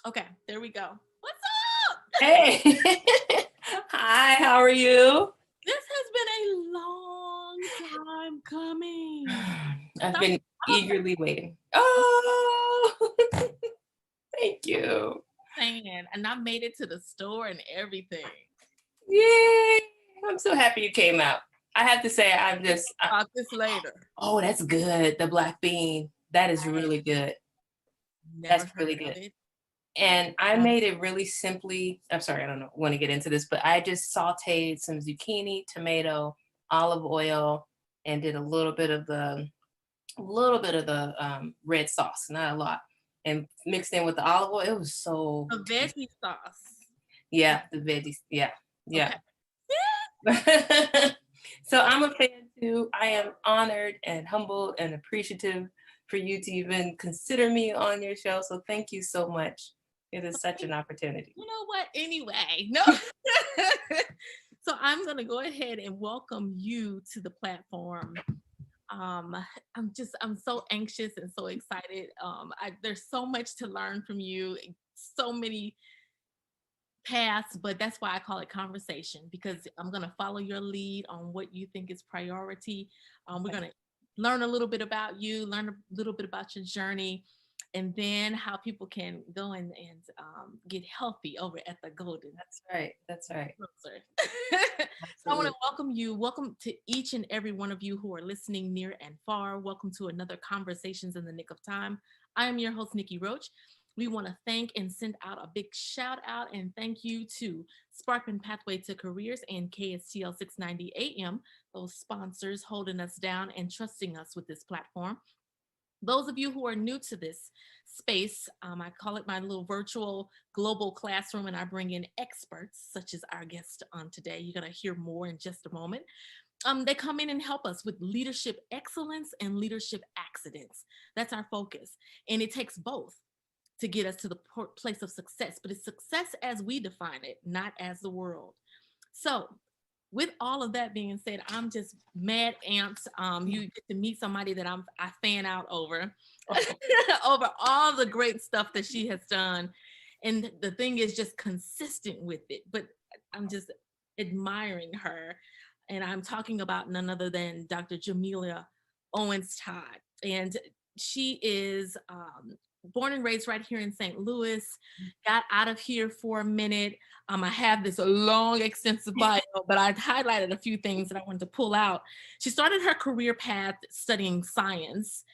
Okay, there we go. What's up? Hey. Hi, how are you? This has been a long time coming. I've Stop. been eagerly waiting. Oh, thank you. Saying, and I made it to the store and everything. Yay. I'm so happy you came out. I have to say, About this later. oh, that's good. The black bean. That is really good. Never That's heard really of good. it. And I made it really simply. I'm sorry, I don't know, want to get into this, but I just sauteed some zucchini, tomato, olive oil, and did a little bit of the red sauce, not a lot, and mixed in with the olive oil. It was so A tasty. veggie sauce. Yeah, the veggies. Yeah, yeah. Okay. So I'm a fan too. I am honored and humbled and appreciative for you to even consider me on your show. So thank you so much. It is such an opportunity. You know what? Anyway, no. So I'm going to go ahead and welcome you to the platform. I'm so anxious and so excited. There's so much to learn from you, so many paths, but that's why I call it conversation, because I'm going to follow your lead on what you think is priority. We're going to learn a little bit about you, learn a little bit about your journey, and then how people can go and get healthy over at the Golden. That's right. That's right. Grocer. So I want to welcome you. Welcome to each and every one of you who are listening near and far. Welcome to another Conversations in the Nick of Time. I am your host, Nikki Roach. We want to thank and send out a big shout out and thank you to Sparkman Pathway to Careers and KSTL 690 AM, those sponsors holding us down and trusting us with this platform. Those of you who are new to this space, I call it my little virtual global classroom, and I bring in experts such as our guest on today. You're going to hear more in just a moment. They come in and help us with leadership excellence and leadership accidents. That's our focus. And it takes both to get us to the place of success, but it's success as we define it, not as the world. So with all of that being said, I'm just mad amped. You get to meet somebody that I fan out over, over all the great stuff that she has done. And the thing is just consistent with it, but I'm just admiring her. And I'm talking about none other than Dr. Jamila Owens-Todd. And she is born and raised right here in St. Louis, got out of here for a minute. I have this long, extensive bio, but I highlighted a few things that I wanted to pull out. She started her career path studying science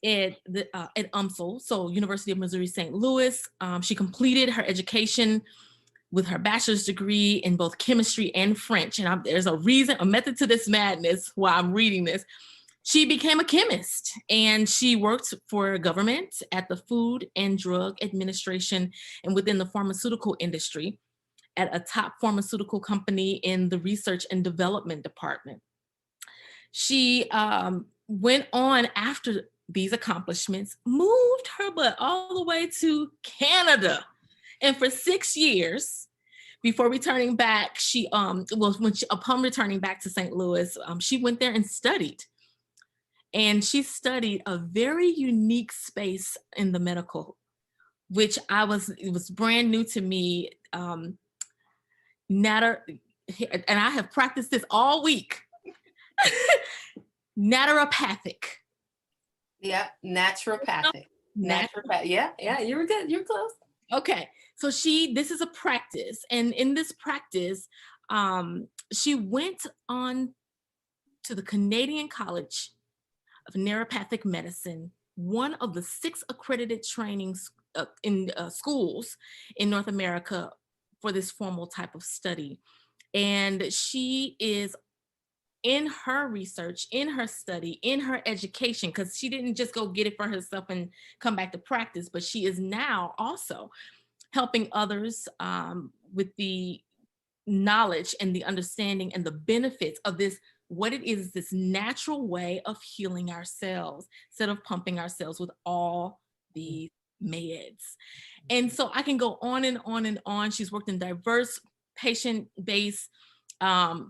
at UMSL, so University of Missouri St. Louis. She completed her education with her bachelor's degree in both chemistry and French. And there's a reason, a method to this madness while I'm reading this. She became a chemist and she worked for government at the Food and Drug Administration and within the pharmaceutical industry at a top pharmaceutical company in the research and development department. She went on after these accomplishments, moved her butt all the way to Canada. And for 6 years, before returning back, upon returning back to St. Louis, she went there and studied. And she studied a very unique space in the medical, which it was brand new to me. And I have practiced this all week. Naturopathic. Yeah, naturopathic. Naturopathic. Yeah, you were good. You're close. Okay, so this is a practice, and in this practice, she went on to the Canadian College of Naturopathic Medicine, one of the 6 accredited trainings in schools in North America for this formal type of study. And she is in her research, in her study, in her education, because she didn't just go get it for herself and come back to practice, but she is now also helping others with the knowledge and the understanding and the benefits of what it is, this natural way of healing ourselves instead of pumping ourselves with all these meds. And so I can go on and on and on. She's worked in diverse patient-based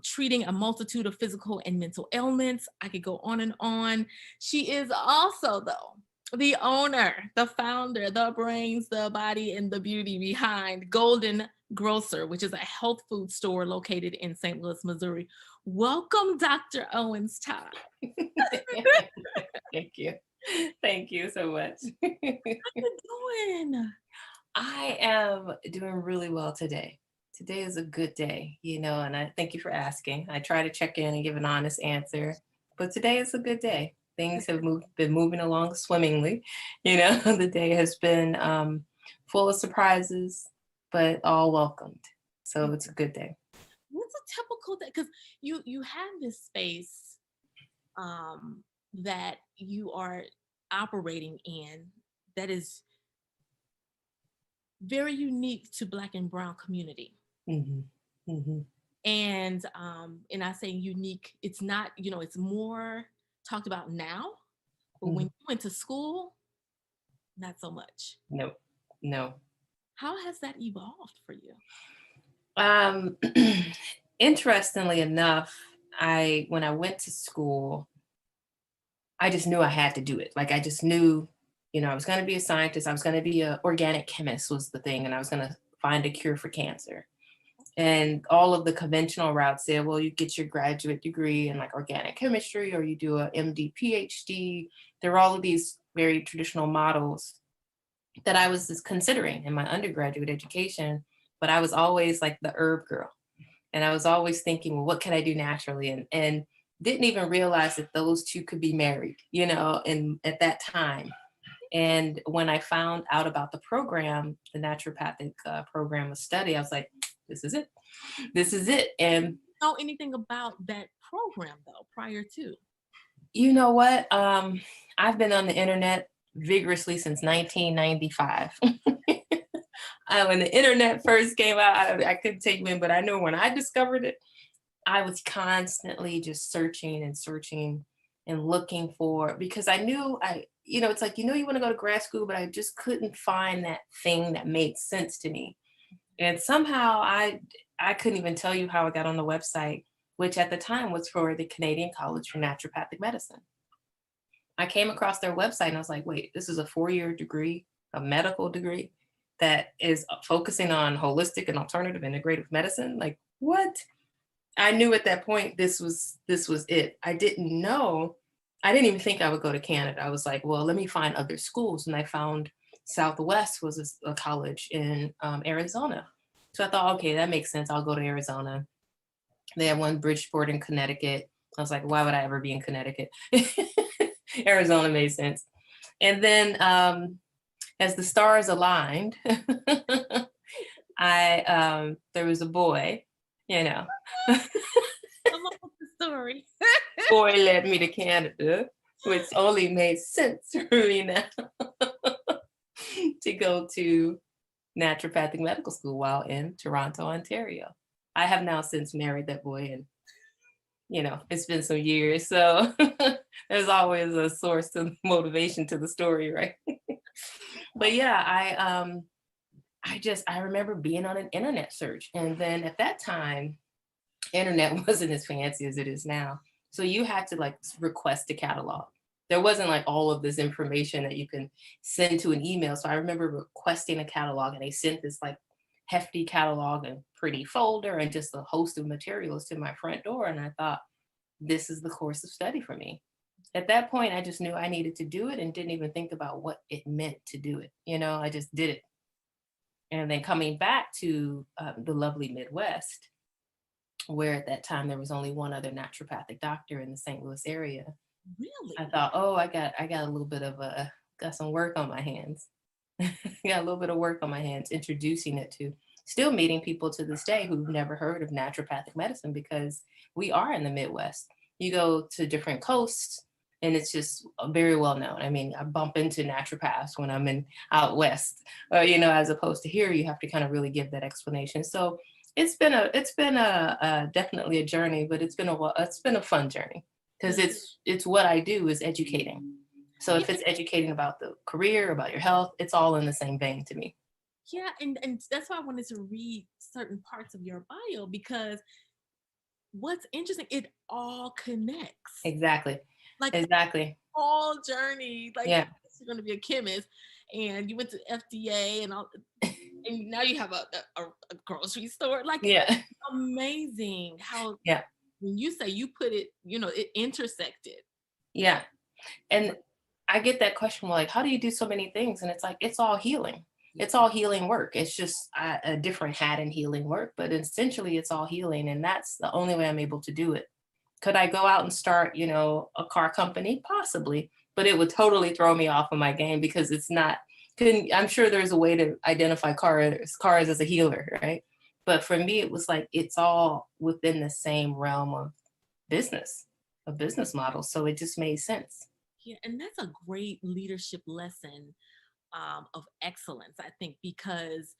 treating a multitude of physical and mental ailments. I could go on and on. She is also, though, the owner, the founder, the brains, the body, and the beauty behind Golden Grocer, which is a health food store located in St. Louis, Missouri. Welcome, Dr. Owens-Todd. Thank you. Thank you so much. How you doing? I am doing really well today. Today is a good day, and I thank you for asking. I try to check in and give an honest answer, but today is a good day. Things have been moving along swimmingly. The day has been full of surprises, but all welcomed. So it's a good day. What's a typical day? Because you have this space that you are operating in that is very unique to Black and Brown community. Mm-hmm. Mm-hmm. And I say unique, it's not, it's more talked about now, but when you went to school, not so much. No. How has that evolved for you? Interestingly enough, when I went to school, I just knew I had to do it. Like I just knew, I was going to be a scientist. I was going to be an organic chemist was the thing. And I was going to find a cure for cancer. And all of the conventional routes said, well, you get your graduate degree in like organic chemistry, or you do a MD, PhD. There were all of these very traditional models that I was just considering in my undergraduate education, but I was always like the herb girl. And I was always thinking, well, what can I do naturally? And didn't even realize that those two could be married, at that time. And when I found out about the program, the naturopathic program of study, I was like, this is it. This is it. And know anything about that program though, prior to? You know what? I've been on the internet vigorously since 1995. When the internet first came out, I couldn't tell you when, but I know when I discovered it, I was constantly just searching and looking for, because I knew it's like, you want to go to grad school, but I just couldn't find that thing that made sense to me. And somehow I couldn't even tell you how I got on the website, which at the time was for the Canadian College for Naturopathic Medicine. I came across their website and I was like, wait, this is a 4-year degree, a medical degree that is focusing on holistic and alternative integrative medicine. Like, what? I knew at that point this was it. I didn't even think I would go to Canada. I was like, well, let me find other schools. And I found Southwest was a college in Arizona. So I thought, okay, that makes sense. I'll go to Arizona. They have one Bridgeport in Connecticut. I was like, why would I ever be in Connecticut? Arizona made sense. And then as the stars aligned, there was a boy, Come up with the story. Boy led me to Canada, which only made sense for me now to go to naturopathic medical school while in Toronto, Ontario. I have now since married that boy, and it's been some years, so there's always a source of motivation to the story, right? But yeah, I remember being on an internet search, and then at that time, internet wasn't as fancy as it is now. So you had to like request a catalog. There wasn't like all of this information that you can send to an email. So I remember requesting a catalog, and they sent this like hefty catalog and pretty folder and just a host of materials to my front door. And I thought, this is the course of study for me. At that point, I just knew I needed to do it and didn't even think about what it meant to do it. I just did it. And then coming back to the lovely Midwest, where at that time there was only one other naturopathic doctor in the St. Louis area. Really? I thought, oh, I got a little bit of got some work on my hands. Got a little bit of work on my hands, introducing it to, still meeting people to this day who've never heard of naturopathic medicine, because we are in the Midwest. You go to different coasts and it's just very well known. I mean, I bump into naturopaths when I'm out west, as opposed to here, you have to kind of really give that explanation. So it's been a definitely a journey, but it's been a fun journey, because it's what I do is educating. So if it's educating about the career, about your health, it's all in the same vein to me. Yeah, and that's why I wanted to read certain parts of your bio, because what's interesting, it all connects. Exactly. Like exactly. all journey. Like Yeah. you're going to be a chemist, and you went to FDA and all, and now you have a grocery store. Like, it's Yeah. amazing how Yeah. when you say you put it, it intersected. Yeah. And I get that question, well, like, how do you do so many things? And it's like, it's all healing. It's all healing work. It's just a different hat in healing work, but essentially it's all healing. And that's the only way I'm able to do it. Could I go out and start, a car company? Possibly, but it would totally throw me off of my game because it's not, I'm sure there's a way to identify cars as a healer, right? But for me, it was like, it's all within the same realm of business, a business model. So it just made sense. Yeah, and that's a great leadership lesson of excellence, I think, because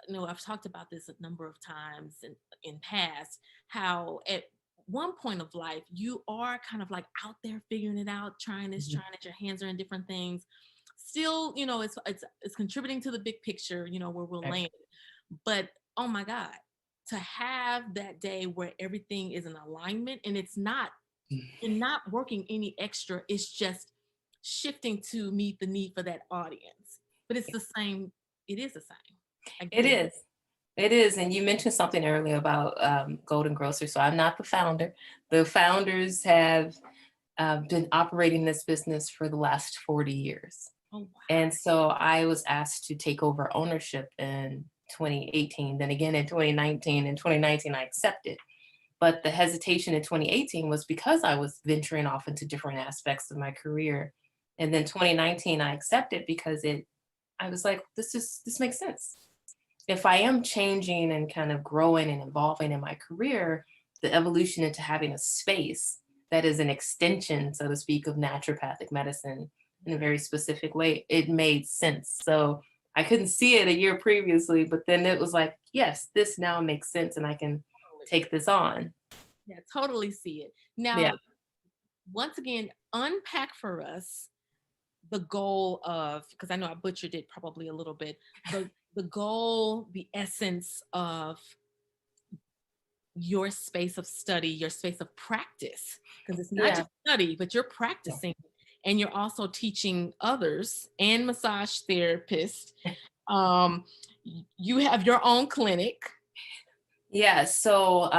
I've talked about this a number of times in past, how at one point of life you are kind of like out there figuring it out, trying this, Mhm. trying it, your hands are in different things. Still, it's contributing to the big picture, where we'll Right. land. But oh my God, to have that day where everything is in alignment and you're not working any extra, it's just shifting to meet the need for that audience. But it's the same, it is the same. I It get it. is. It is. And you mentioned something earlier about Golden Grocer. So I'm not the founder. The founders have been operating this business for the last 40 years. Oh wow. And so I was asked to take over ownership in 2018, then again in 2019. In 2019, I accepted. But the hesitation in 2018 was because I was venturing off into different aspects of my career. And then 2019, I accepted because I was like, this makes sense. If I am changing and kind of growing and evolving in my career, the evolution into having a space that is an extension, so to speak, of naturopathic medicine in a very specific way, it made sense. So I couldn't see it a year previously, but then it was like, yes, this now makes sense and I can take this on. Yeah, totally see it. Yeah. Now, once again, unpack for us the goal of, because I know I butchered it probably a little bit, the goal, the essence of your space of study, your space of practice, because it's not Yeah. just study, but you're Yeah. practicing and you're also teaching others and massage therapists. Um, you have your own clinic. Yeah. So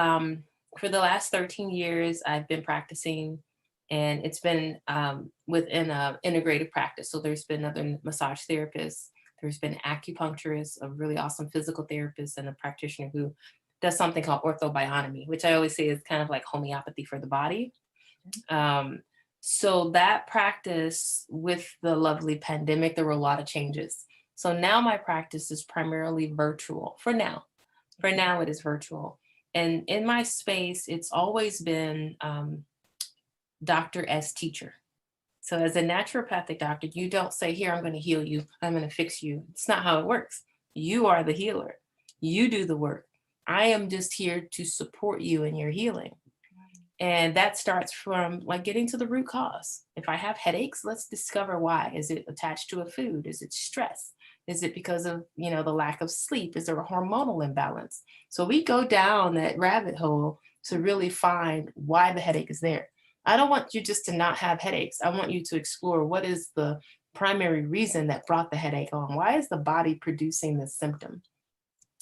for the last 13 years, I've been practicing, and it's been within a integrative practice. So there's been other massage therapists, there's been acupuncturists, a really awesome physical therapist, and a practitioner who does something called orthobionomy, which I always say is kind of like homeopathy for the body. Um, so that practice, with the lovely pandemic, there were a lot of changes. So now my practice is primarily virtual for now. For now, it is virtual. And in my space, it's always been doctor as teacher. So as a naturopathic doctor, you don't say, here, I'm going to heal you, I'm going to fix you. It's not how it works. You are the healer. You do the work. I am just here to support you in your healing. And that starts from like getting to the root cause. If I have headaches, let's discover why. Is it attached to a food? Is it stress? Is it because of, the lack of sleep? Is there a hormonal imbalance? So we go down that rabbit hole to really find why the headache is there. I don't want you just to not have headaches. I want you to explore what is the primary reason that brought the headache on. Why is the body producing this symptom?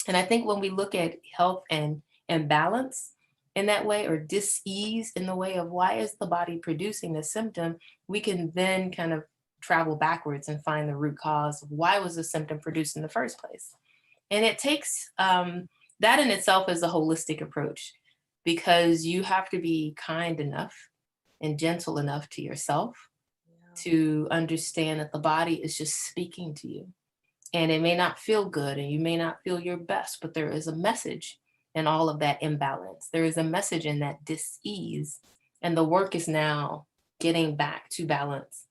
And I think when we look at health and balance in that way, or dis-ease in the way of why is the body producing this symptom, we can then kind of travel backwards and find the root cause of why was the symptom produced in the first place. And it takes that in itself is a holistic approach, because you have to be kind enough and gentle enough to yourself to understand that the body is just speaking to you. And it may not feel good and you may not feel your best, but there is a message in all of that imbalance. There is a message in that dis-ease. And the work is now getting back to balance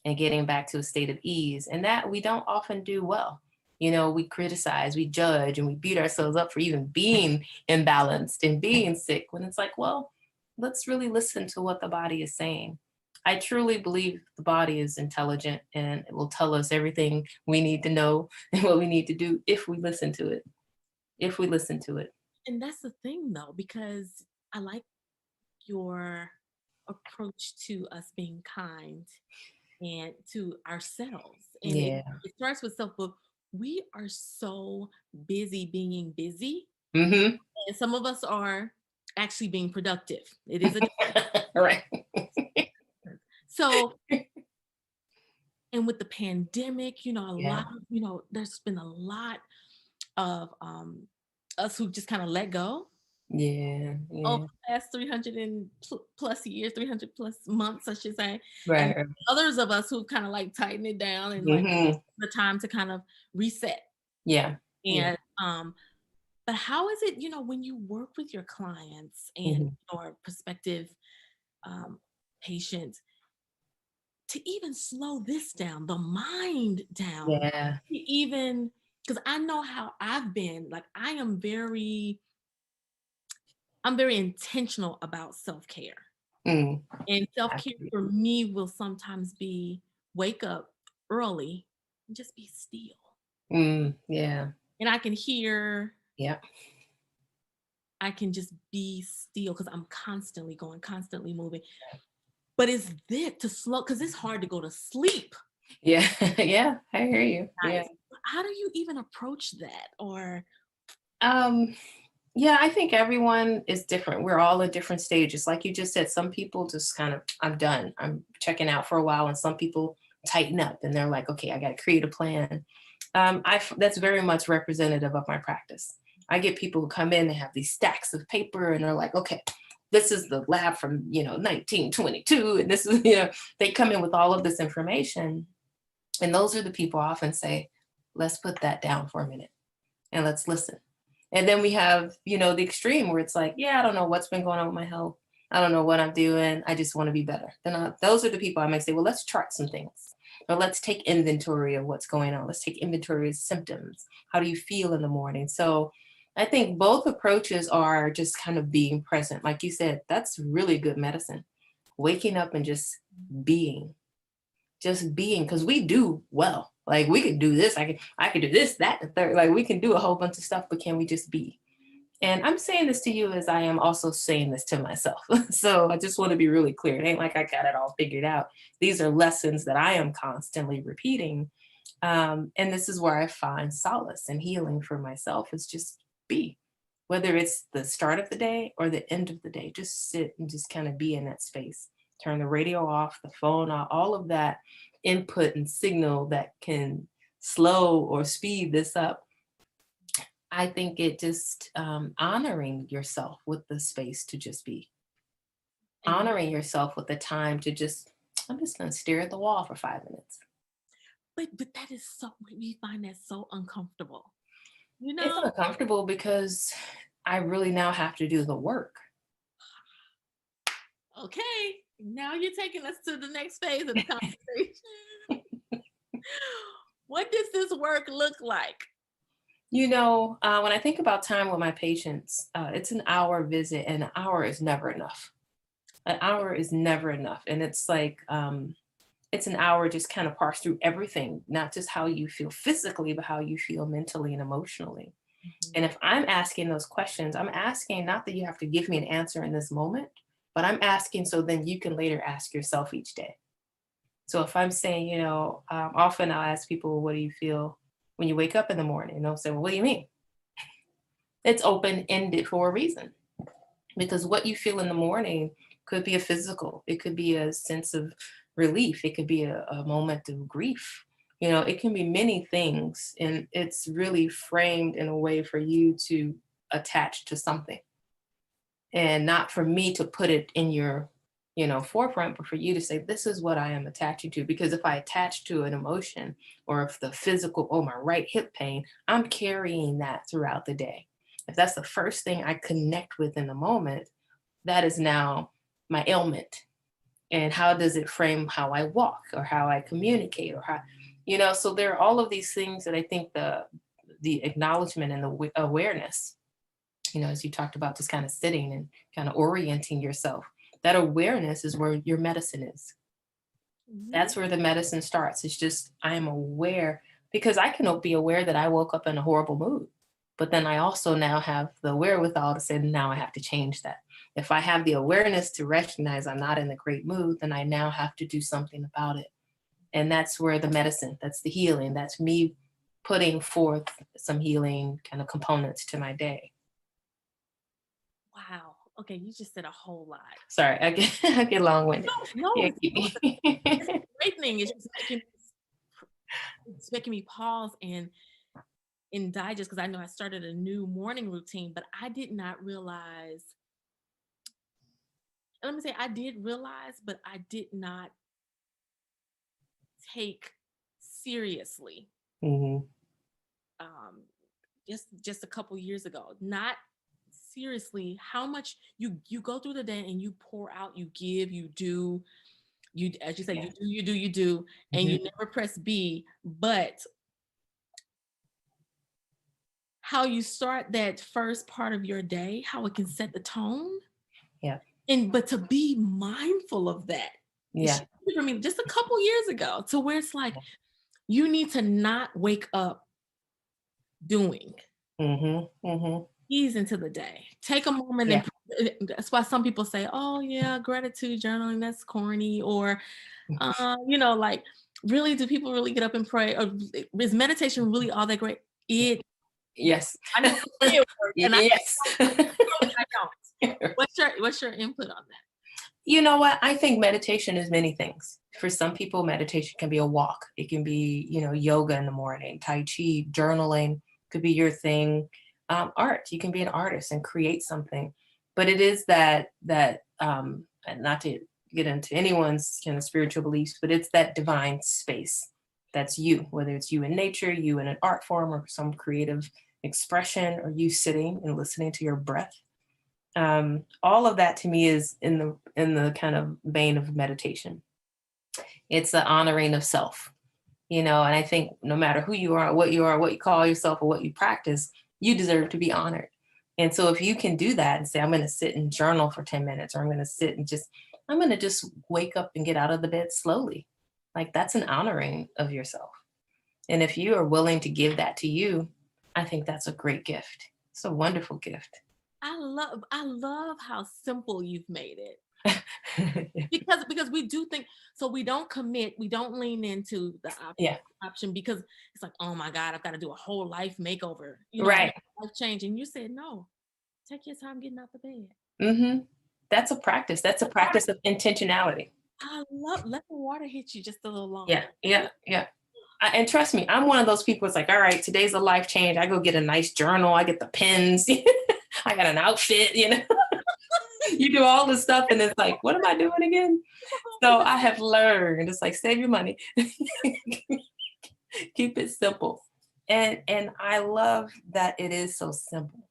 and getting back to a state of ease. And that we don't often do well. We criticize, we judge, and we beat ourselves up for even being imbalanced and being sick, when it's like, well, let's really listen to what the body is saying. I truly believe the body is intelligent and it will tell us everything we need to know and what we need to do if we listen to it. If we listen to it. And that's the thing though, because I like your approach to us being kind and to ourselves. And Yeah. it starts with self, but we are so busy being busy. Mm-hmm. And some of us are actually being productive. It is a Right. so, and with the pandemic, a Yeah. lot of, there's been a lot of us who just kind of let go Yeah. over Yeah. the past 300 and plus years, 300 plus months, I should say. And Right. Right. others of us who kind of like tighten it down and like Mm-hmm. the time to kind of reset. Yeah. Yeah. And but how is it, when you work with your clients and Mm-hmm. or prospective um, patients to even slow this down, the mind down, Yeah. to even because I know how I've been. Like I'm very intentional about self-care. Mm. And self-care for Absolutely. me will sometimes be wake up early and just be still. Mm. Yeah. And Yeah. I can just be still because I'm constantly going, constantly moving. But it's this to slow because it's hard to go to sleep. Yeah. Yeah. I hear you. Yeah. Nice. How do you even approach that? Or Um, yeah, I think everyone is different. We're all at different stages. Like you just said, some people just kind of, I'm done. I'm checking out for a while. And some people tighten up and they're like, okay, I got to create a plan. That's very much representative of my practice. I get people who come in and have these stacks of paper and they're like, okay, this is the lab from, 1922. And this is, they come in with all of this information. And those are the people I often say, let's put that down for a minute and let's listen. And then we have, the extreme where it's like, yeah, I don't know what's been going on with my health. I don't know what I'm doing. I just want to be better. Those are the people I might say, well, let's chart some things. Or let's take inventory of what's going on. Let's take inventory of symptoms. How do you feel in the morning? So I think both approaches are just kind of being present. Like you said, that's really good medicine. Waking up and being, just being, because we do well. Like we could do this, I could do this, that, the third. Like we can do a whole bunch of stuff, but can we just be? And I'm saying this to you as I am also saying this to myself. So I just want to be really clear. It ain't like I got it all figured out. These are lessons that I am constantly repeating. And this is where I find solace and healing for myself is just be. Whether it's the start of the day or the end of the day, just sit and just kind of be in that space. Turn the radio off, the phone off, all of that input and signal that can slow or speed this up. I think it just honoring yourself with the space to just be, and honoring yourself with the time to I'm just going to stare at the wall for 5 minutes. but that is so we find that so uncomfortable. You It's know? uncomfortable because I really now have to do the work. Okay. Now you're taking us to the next phase of the conversation. What does this work look like? When I think about time with my patients, it's an hour visit, and an hour is never enough. An hour is never enough. And it's like, it's an hour just kind of parse through everything, not just how you feel physically, but how you feel mentally and emotionally. Mhm. And if I'm asking those questions, I'm asking not that you have to give me an answer in this moment, but I'm asking so then you can later ask yourself each day. So if I'm saying, often I'll ask people, what do you feel when you wake up in the morning? And they'll say, well, what do you mean? It's open ended for a reason. Because what you feel in the morning could be a physical, it could be a sense of relief, it could be a moment of grief. It can be many things. And it's really framed in a way for you to attach to something. And not for me to put it in your forefront, but for you to say this is what I am attaching to. Because if I attach to an emotion, or if the physical, oh, my right hip pain, I'm carrying that throughout the day. If that's the first thing I connect with in the moment, that is now my ailment. And how does it frame how I walk or how I communicate, or how so there are all of these things that I think the acknowledgement and the awareness, as you talked about, just kind of sitting and kind of orienting yourself. That awareness is where your medicine is. Mhm. That's where the medicine starts. It's just, I am aware, because I can be aware that I woke up in a horrible mood. But then I also now have the wherewithal to say, now I have to change that. If I have the awareness to recognize I'm not in a great mood, then I now have to do something about it. And that's where the medicine, that's the healing, that's me putting forth some healing kind of components to my day. Wow. Okay, you just said a whole lot. Sorry, I get long-winded. No, Yeah, it's a great thing. It's making me pause and digest, because I know I started a new morning routine, but I did not realize. Let me say, I did realize, but I did not take seriously. Mm-hmm. Just a couple years ago, not seriously, how much you go through the day and you pour out, you give, you do, you, as you said, Yeah. you do, and Mm-hmm. you never press B, but how you start that first part of your day, how it can set the tone. Yeah. But to be mindful of that. Yeah. For me, just a couple years ago, to where it's like, you need to not wake up doing. Mm-hmm. Mm-hmm. Ease into the day. Take a moment. Yeah. And that's why some people say, oh yeah, gratitude journaling, that's corny. Or like, really, do people really get up and pray? Or is meditation really all that great? Yes. I know it works, and Yes. I don't. What's your input on that? You know what? I think meditation is many things. For some people, meditation can be a walk. It can be, yoga in the morning, Tai Chi, journaling could be your thing. Art, you can be an artist and create something. But it is that, and not to get into anyone's kind of spiritual beliefs, but it's that divine space. That's you, whether it's you in nature, you in an art form or some creative expression, or you sitting and listening to your breath. All of that to me is in the kind of vein of meditation. It's the honoring of self, and I think no matter who you are, what you call yourself, or what you practice, you deserve to be honored. And so if you can do that and say, I'm going to sit and journal for 10 minutes, or I'm going to just wake up and get out of the bed slowly. Like, that's an honoring of yourself. And if you are willing to give that to you, I think that's a great gift. It's a wonderful gift. I love how simple you've made it. because we do think, so we don't commit, we don't lean into the option, because it's like, oh my God, I've got to do a whole life makeover, right, life change. And you said, no, take your time getting out the bed. Mm-hmm. That's a practice. That's a practice of intentionality. I love, let the water hit you just a little longer. Yeah. And trust me, I'm one of those people. It's like, all right, today's a life change. I go get a nice journal. I get the pens. I got an outfit, You do all this stuff, and it's like, what am I doing again? So I have learned, it's like, save your money. Keep it simple. And I love that it is so simple.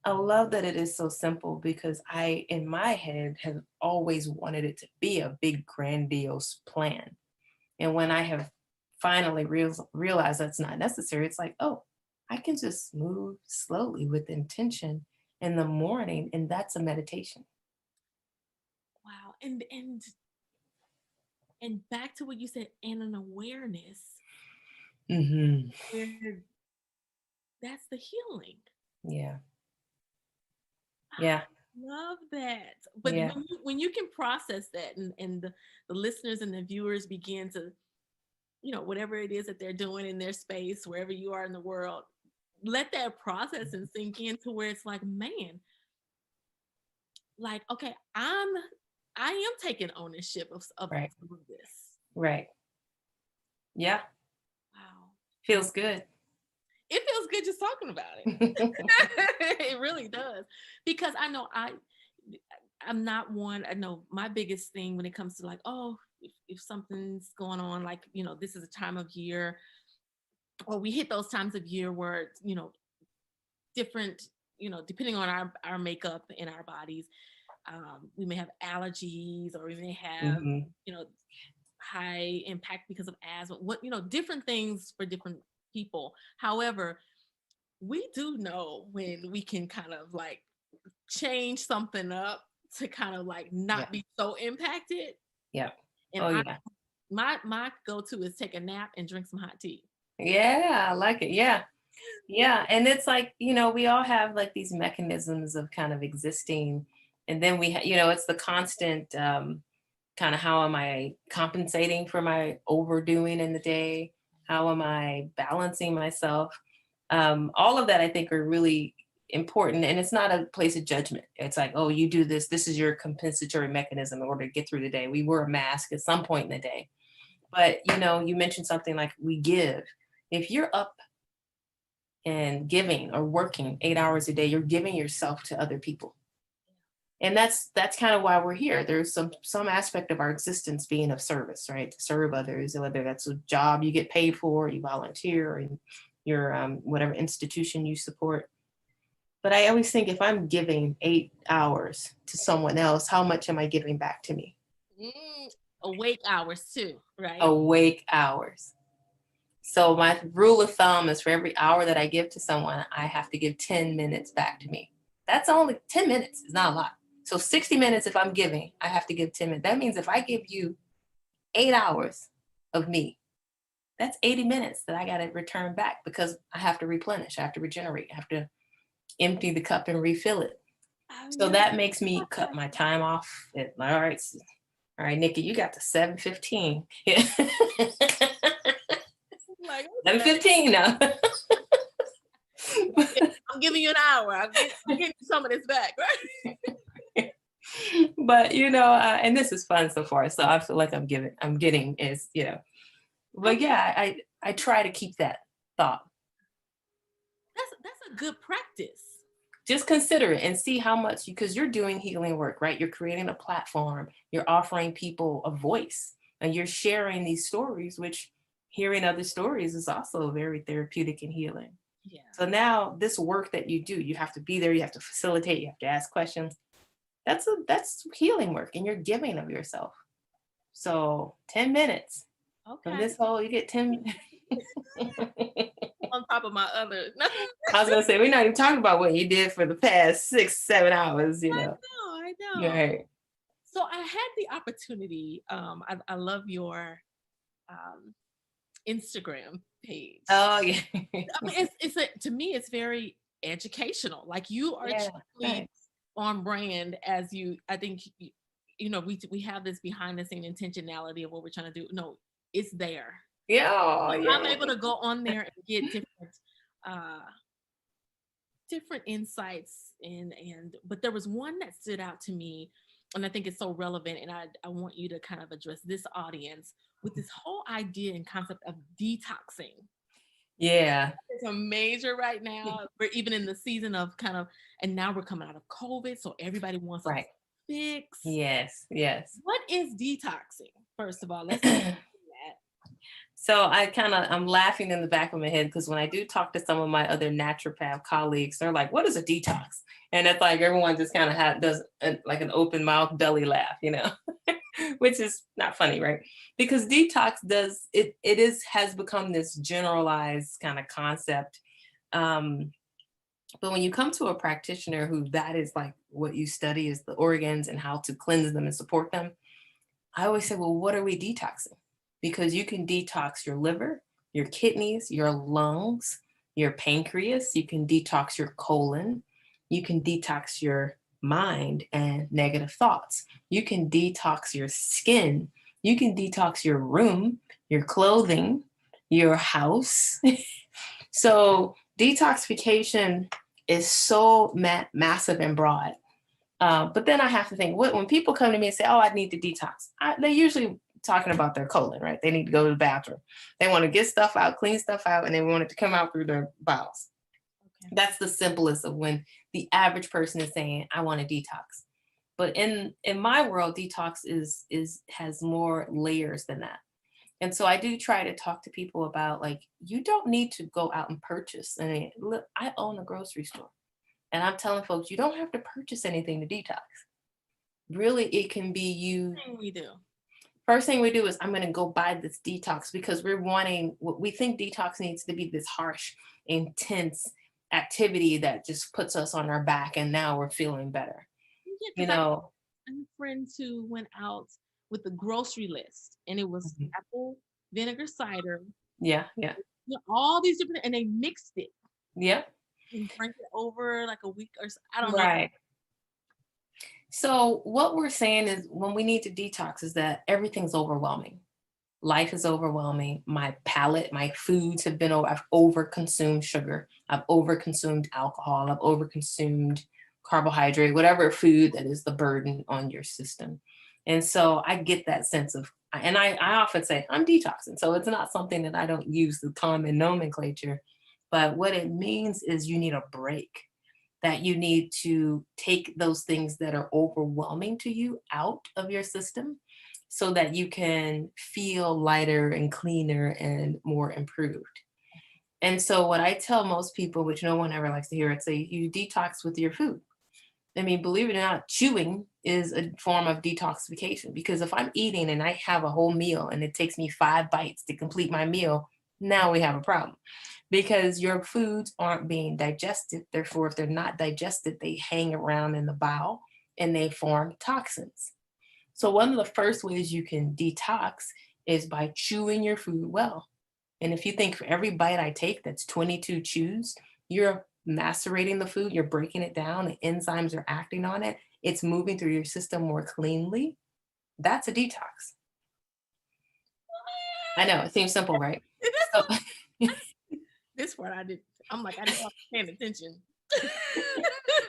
I love that it is so simple, because I, in my head, have always wanted it to be a big, grandiose plan. And when I have finally realized that's not necessary, it's like, oh, I can just move slowly with intention in the morning, and that's a meditation. Wow. And back to what you said, and an awareness, Mm-hmm. where that's the healing. Yeah. I love that. But yeah. when you can process that, and the listeners and the viewers begin to, whatever it is that they're doing in their space, wherever you are in the world, let that process and sink in, to where it's like, man, like, okay, I am taking ownership of Right. this. Right. Yeah. Wow. Feels good. It feels good just talking about it. It really does. Because I know I'm not one, I know my biggest thing when it comes to, like, oh, if something's going on, like, this is a time of year, or we hit those times of year where, different, depending on our makeup in our bodies, we may have allergies, or we may have, Mm-hmm. high impact because of asthma, different things for different people. However, we do know when we can kind of like change something up to kind of like not be so impacted. Yeah. And my go-to is take a nap and drink some hot tea. Yeah, I like it. Yeah. And it's like, we all have like these mechanisms of kind of existing, and then it's the constant kind of how am I compensating for my overdoing in the day? How am I balancing myself? All of that I think are really important. And it's not a place of judgment. It's like, oh, you do this. This is your compensatory mechanism in order to get through the day. We wear a mask at some point in the day. But, you mentioned something like we give. If you're up and giving or working 8 hours a day, you're giving yourself to other people. And that's kind of why we're here. There's some aspect of our existence being of service, right? To serve others, whether that's a job you get paid for, you volunteer in your whatever institution you support. But I always think if I'm giving 8 hours to someone else, how much am I giving back to me? Awake hours too, right? Awake hours. So my rule of thumb is for every hour that I give to someone, I have to give 10 minutes back to me. That's only 10 minutes. It's not a lot. So 60 minutes if I'm giving, I have to give 10 minutes. That means if I give you 8 hours of me, that's 80 minutes that I got to return back because I have to replenish. I have to regenerate. I have to empty the cup and refill it. So that makes me cut my time off. All right, Nikki, you got to 7:15. Like, 7:15 now. I'm giving you an hour. I'm getting some of this back, right? But and this is fun so far. So I feel like I'm getting is, but yeah, I try to keep that thought. That's a good practice. Just consider it and see how much, because you're doing healing work, right? You're creating a platform, you're offering people a voice, and you're sharing these stories, which hearing other stories is also very therapeutic and healing. Yeah. So now this work that you do, you have to be there, you have to facilitate, you have to ask questions. That's healing work, and you're giving of yourself. So 10 minutes. Okay. From this whole, you get 10 on top of my other. I was gonna say, we're not even talking about what you did for the past 6-7 hours, I know. Right. So I had the opportunity. I love your Instagram page. Oh yeah. I mean, to me, it's very educational. Like you are truly on brand as you. I think we have this behind the scene intentionality of what we're trying to do. No, it's there. Yeah. I'm able to go on there and get different insights but there was one that stood out to me, and I think it's so relevant, and I want you to kind of address this audience with this whole idea and concept of detoxing. Yeah. It's a major right now. We're even in the season of and now we're coming out of COVID, so everybody wants a fix. Yes. What is detoxing? First of all, let's do that. So I'm laughing in the back of my head because when I do talk to some of my other naturopath colleagues, they're like, what is a detox? And it's like everyone just kind of does like an open mouth belly laugh, which is not funny, right? Because detox has become this generalized kind of concept. But when you come to a practitioner who that is like what you study is the organs and how to cleanse them and support them, I always say, well, what are we detoxing? Because you can detox your liver, your kidneys, your lungs, your pancreas. You can detox your colon. You can detox your mind and negative thoughts. You can detox your skin. You can detox your room, your clothing, your house. So detoxification is so massive and broad. But then I have to think, when people come to me and say, oh, I need to detox, they usually talking about their colon, right? They need to go to the bathroom. They want to get stuff out, clean stuff out, and they want it to come out through their bowels. Okay. That's the simplest of when the average person is saying, I want to detox. But in my world, detox has more layers than that. And so I do try to talk to people about, like, you don't need to go out and purchase. I mean, look, I own a grocery store, and I'm telling folks, you don't have to purchase anything to detox. Really, it can be you. We do. First thing we do is I'm going to go buy this detox because we think detox needs to be this harsh, intense activity that just puts us on our back and now we're feeling better. Yeah, I have friends who went out with the grocery list and it was apple vinegar cider. Yeah. All these different, and they mixed it. Yeah. And drank it over like a week or so. I don't know. Right. So what we're saying is when we need to detox is that everything's overwhelming. Life is overwhelming. My palate, my foods have been, I've overconsumed sugar. I've overconsumed alcohol. I've overconsumed carbohydrate, whatever food that is the burden on your system. And so I get that sense of, and I often say I'm detoxing. So it's not something that I don't use the common nomenclature, but what it means is you need a break, that you need to take those things that are overwhelming to you out of your system so that you can feel lighter and cleaner and more improved. And so, what I tell most people, which no one ever likes to hear it, say you detox with your food. I mean, believe it or not, chewing is a form of detoxification because if I'm eating and I have a whole meal and it takes me 5 bites to complete my meal, now we have a problem because your foods aren't being digested. Therefore, if they're not digested, they hang around in the bowel and they form toxins. So, one of the first ways you can detox is by chewing your food well. And if you think for every bite I take, that's 22 chews, you're macerating the food, you're breaking it down, the enzymes are acting on it, it's moving through your system more cleanly. That's a detox. I know it seems simple, right? So, This part I did. I'm like, I didn't have paying attention.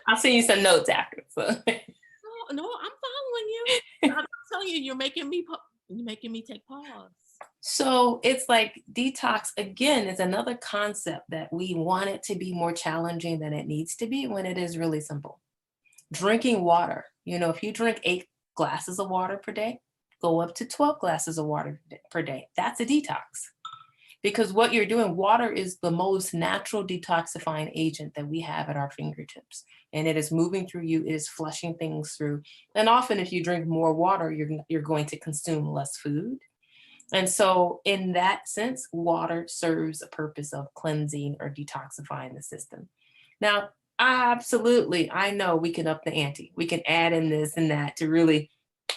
I'll send you some notes after. So. No, I'm following you. I'm telling you, you're making me take pause. So it's like detox again is another concept that we want it to be more challenging than it needs to be when it is really simple. Drinking water, if you drink 8 glasses of water per day, go up to 12 glasses of water per day. That's a detox. Because what you're doing, water is the most natural detoxifying agent that we have at our fingertips. And it is moving through you, it is flushing things through. And often if you drink more water, you're going to consume less food. And so in that sense, water serves a purpose of cleansing or detoxifying the system. Now, absolutely, I know we can up the ante. We can add in this and that to really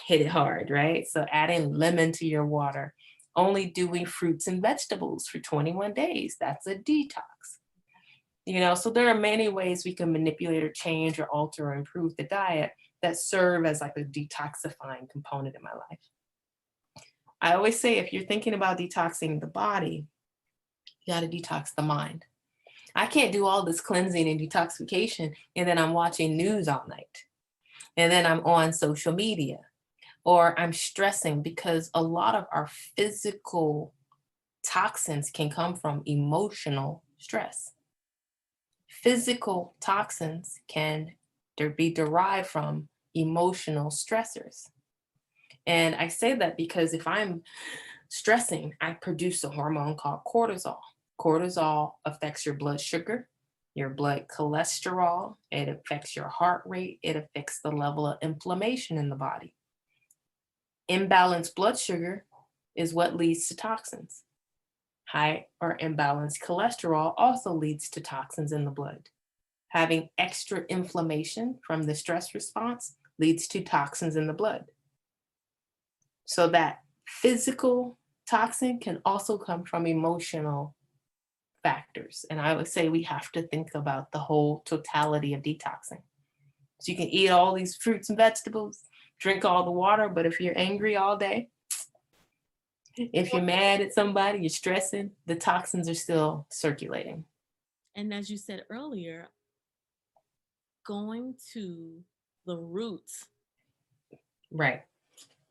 hit it hard, right? So adding lemon to your water, only doing fruits and vegetables for 21 days, that's a detox. So there are many ways we can manipulate or change or alter or improve the diet that serve as like a detoxifying component in my life. I always say if you're thinking about detoxing the body, you got to detox the mind. I can't do all this cleansing and detoxification and then I'm watching news all night. And then I'm on social media or I'm stressing because a lot of our physical toxins can come from emotional stress. Physical toxins can be derived from emotional stressors. And I say that because if I'm stressing, I produce a hormone called cortisol. Cortisol affects your blood sugar, your blood cholesterol, it affects your heart rate, it affects the level of inflammation in the body. Imbalanced blood sugar is what leads to toxins. High or imbalanced cholesterol also leads to toxins in the blood. Having extra inflammation from the stress response leads to toxins in the blood. So that physical toxin can also come from emotional factors. And I would say we have to think about the whole totality of detoxing. So you can eat all these fruits and vegetables, drink all the water, but if you're angry all day, if you're mad at somebody, you're stressing, the toxins are still circulating. And as you said earlier, going to the roots. Right.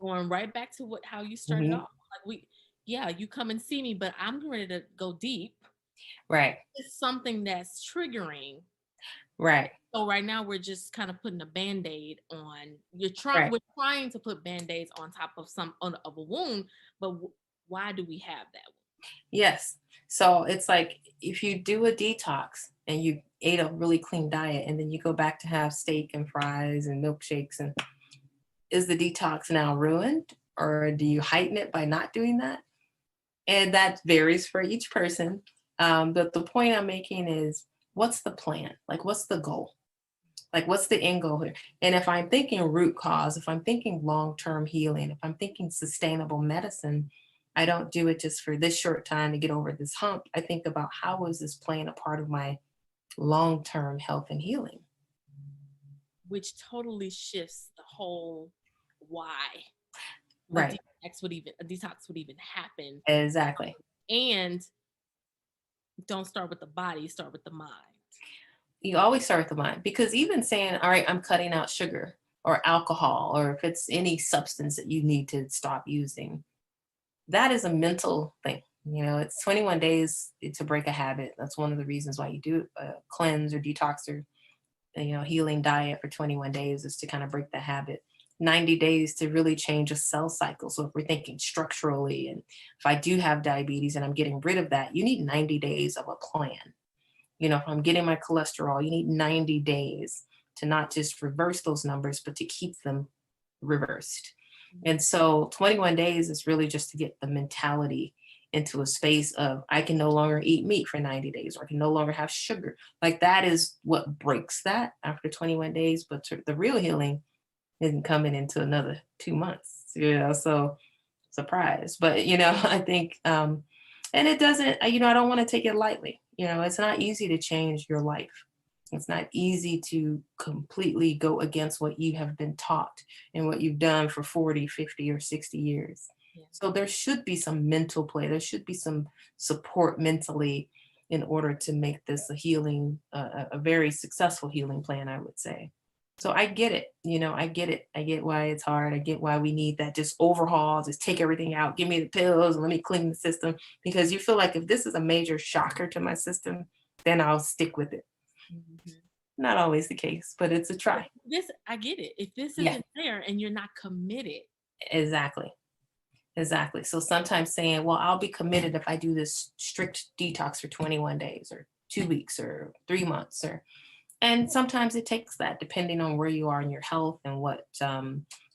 Going right back to how you started off. Like you come and see me, but I'm ready to go deep. Right. It's something that's triggering. Right. So right now we're just kind of putting a Band-Aid on. We're trying to put Band-Aids on top of of a wound, but why do we have that? Yes. So it's like if you do a detox and you ate a really clean diet and then you go back to have steak and fries and milkshakes, and is the detox now ruined or do you heighten it by not doing that? And that varies for each person. But the point I'm making is what's the plan? Like, what's the goal? Like, what's the end goal here? And if I'm thinking root cause, if I'm thinking long-term healing, if I'm thinking sustainable medicine, I don't do it just for this short time to get over this hump. I think about how is this playing a part of my long-term health and healing? which totally shifts the whole why Right. a detox would even happen. Exactly. And don't start with the body, start with the mind. You always start with the mind, because even saying, all right, I'm cutting out sugar or alcohol, or if it's any substance that you need to stop using, that is a mental thing. You know, it's 21 days to break a habit. That's one of the reasons why you do a cleanse or detox or, you know, healing diet for 21 days, is to kind of break the habit. 90 days to really change a cell cycle. So if we're thinking structurally, and if I do have diabetes and I'm getting rid of that, you need 90 days of a plan. You know, if I'm getting my cholesterol, you need 90 days to not just reverse those numbers, but to keep them reversed. And so 21 days is really just to get the mentality into a space of, I can no longer eat meat for 90 days, or I can no longer have sugar. Like, that is what breaks that after 21 days. But the real healing isn't coming into another 2 months, you know, so surprise. But, you know, I think, and it doesn't, you know, I don't want to take it lightly. You know, it's not easy to change your life. It's not easy to completely go against what you have been taught and what you've done for 40, 50, or 60 years. Yeah. So there should be some mental play. There should be some support mentally in order to make this a healing, a very successful healing plan, I would say. So I get it. You know, I get it. I get why it's hard. I get why we need that just overhaul, just take everything out, give me the pills, and let me clean the system. Because you feel like, if this is a major shocker to my system, then I'll stick with it. Mhm. Not always the case, but it's a try. I get it. If this Yeah, isn't there and you're not committed, exactly. Exactly. So sometimes saying, well, I'll be committed if I do this strict detox for 21 days or 2 weeks or 3 months, or, and sometimes it takes that, depending on where you are in your health and what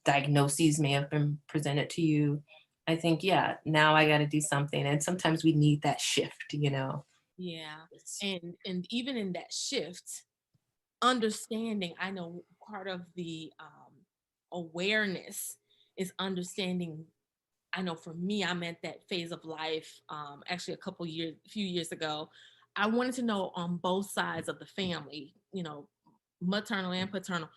diagnoses may have been presented to you. I think, yeah, now I got to do something. And sometimes we need that shift, you know. yeah. And even in that shift, understanding, I know part of the awareness is understanding. I know for me, I'm at that phase of life. Actually, a few years ago, I wanted to know on both sides of the family, you know, maternal and paternal,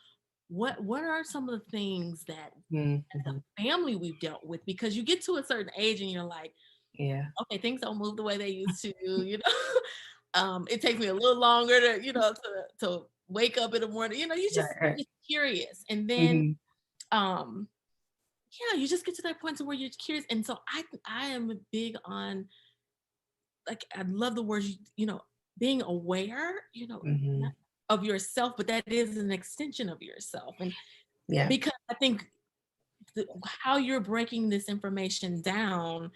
what are some of the things that as Mhm. a family we've dealt with? Because you get to a certain age and you're like, Yeah. okay, things don't move the way they used to, you know. It takes me a little longer to, you know, to wake up in the morning. You know, Right. Right. just curious. And then Mhm. um yeah, you just get to that point to where you're curious. And so I am big on, like, I love the words, you know, being aware, you know, not Mhm. of yourself, but that is an extension of yourself. And Yeah. because I think how you're breaking this information down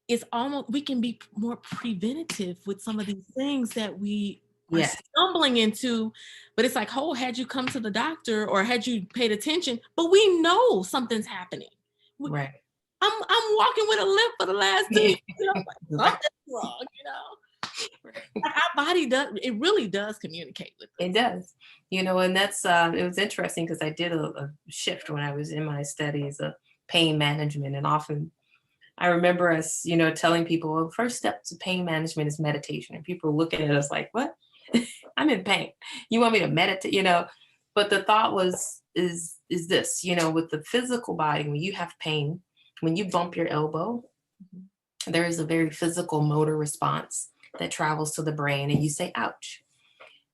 is almost, we can be more preventative with some of these things that we are Yes. stumbling into. But it's like, oh, had you come to the doctor or had you paid attention, but we know something's happening. Right. I'm walking with a limp for the last 2 years. You know, like, Right. something's wrong, you know. Our body does, it really does communicate with It us. does, you know, and that's it was interesting because I did a shift when I was in my studies of pain management, and often I remember us, you know, telling people, well, the first step to pain management is meditation, and people were looking at us like, what? I'm in pain. You want me to meditate, you know? But the thought was, is this, you know, with the physical body, when you have pain, when you bump your elbow, Mhm. there is a very physical motor response that travels to the brain, and you say, ouch.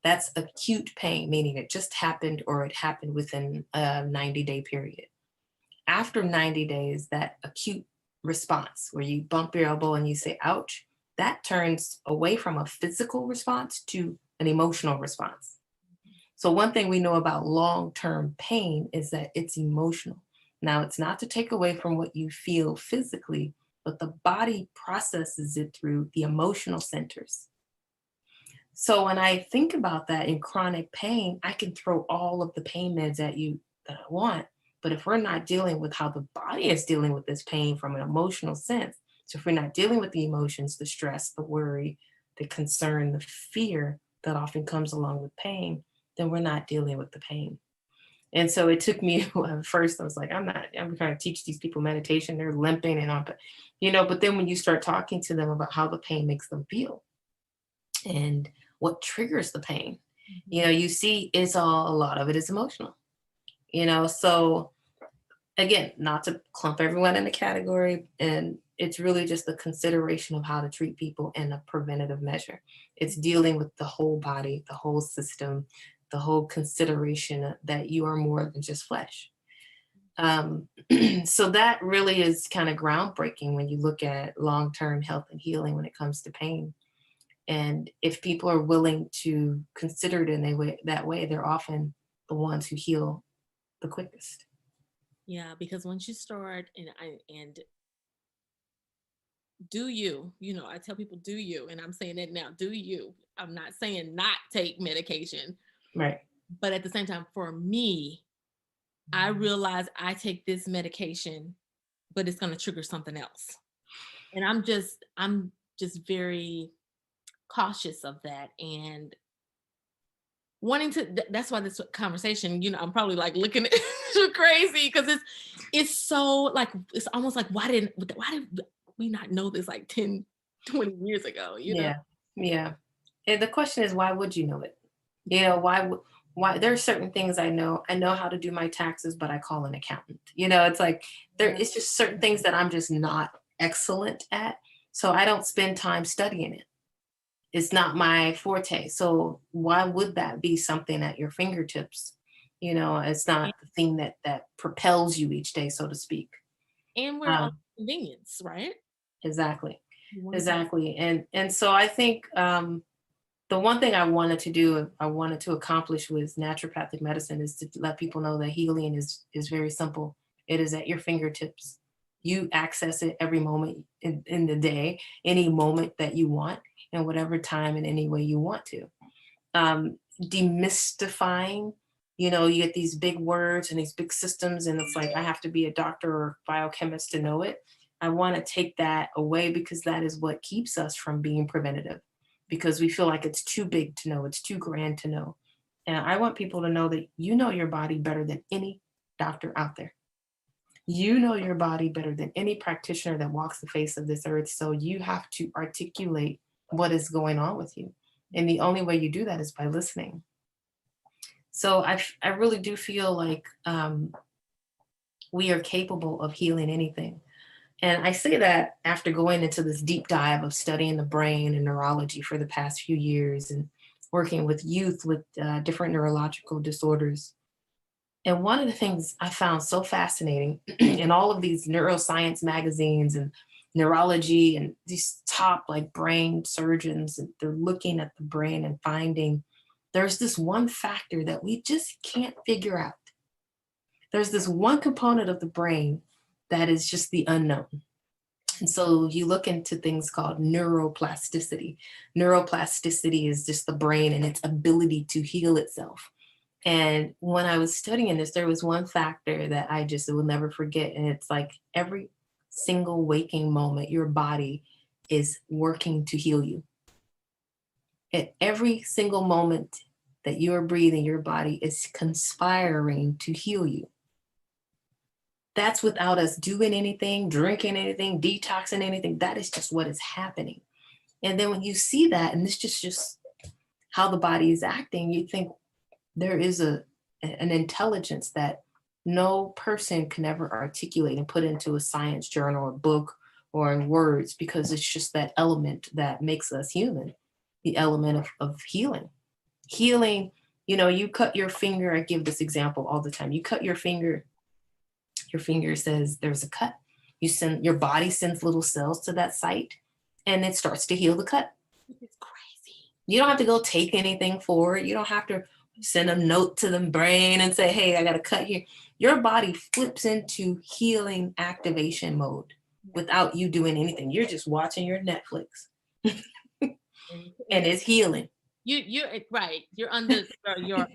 That's acute pain, meaning it just happened or it happened within a 90-day period. After 90 days, that acute response where you bump your elbow and you say, ouch, that turns away from a physical response to an emotional response. So, one thing we know about long term pain is that it's emotional. Now, it's not to take away from what you feel physically, but the body processes it through the emotional centers. So when I think about that in chronic pain, I can throw all of the pain meds at you that I want. But if we're not dealing with how the body is dealing with this pain from an emotional sense, so if we're not dealing with the emotions, the stress, the worry, the concern, the fear that often comes along with pain, then we're not dealing with the pain. And so it took me at first, I was like, I'm trying to teach these people meditation. They're limping and on, but you know, but then when you start talking to them about how the pain makes them feel, and what triggers the pain, You know, you see it's all, a lot of it is emotional, you know, so again, not to clump everyone in a category, and it's really just the consideration of how to treat people in a preventative measure. It's dealing with the whole body, the whole system, the whole consideration that you are more than just flesh. Um, so that really is kind of groundbreaking when you look at long-term health and healing when it comes to pain. And if people are willing to consider it in a way, that way, they're often the ones who heal the quickest. Yeah, because once you start and do you, I tell people do you, and I'm saying that now, do you. I'm not saying not take medication, Right. but at the same time, for me, I realize I take this medication, but it's going to trigger something else. And I'm just very cautious of that and wanting to that's why this conversation, I'm probably like looking at you crazy because it's so like it's almost like why did we not know this like 10, 20 years ago, Yeah. Yeah. And the question is, why would you know it? You know, why there are certain things I know how to do my taxes, but I call an accountant. You know, it's like it's just certain things that I'm just not excellent at. So I don't spend time studying it. It's not my forte. So why would that be something at your fingertips? You know, it's and, not the thing that propels you each day, so to speak. and we're all Um, convenience, right? exactly. You want to be Exactly. And so I think the one thing I wanted to do, I wanted to accomplish with naturopathic medicine is to let people know that healing is very simple. It is at your fingertips. You access it every moment in the day, any moment that you want, and whatever time in any way you want to. Demystifying, you know, you get these big words and these big systems, and it's like I have to be a doctor or biochemist to know it. I want to take that away because that is what keeps us from being preventative because we feel like it's too big to know, it's too grand to know. And I want people to know that you know your body better than any doctor out there. You know your body better than any practitioner that walks the face of this earth. So you have to articulate what is going on with you. And the only way you do that is by listening. So I really do feel like we are capable of healing anything. And I say that after going into this deep dive of studying the brain and neurology for the past few years and working with youth with different neurological disorders. And one of the things I found so fascinating in all of these neuroscience magazines and neurology and these top like brain surgeons, and they're looking at the brain and finding there's this one factor that we just can't figure out. There's this one component of the brain that is just the unknown. And so you look into things called neuroplasticity. Neuroplasticity is just the brain and its ability to heal itself. And when I was studying this, there was one factor that I just will never forget. And it's like every single waking moment, your body is working to heal you. At every single moment that you are breathing, your body is conspiring to heal you. That's without us doing anything, drinking anything, detoxing anything. That is just what is happening. And then when you see that, and this just how the body is acting, you think there is an intelligence that no person can ever articulate and put into a science journal or book or in words because it's just that element that makes us human, the element of healing. Healing, you know, you cut your finger. I give this example all the time. You cut your finger says there's a cut. Your body sends little cells to that site and it starts to heal the cut. it's crazy. You don't have to go take anything for it. You don't have to send a note to the brain and say, hey, I got to cut here. Your body flips into healing activation mode without you doing anything. You're just watching your Netflix and it's healing. You're right. You're under your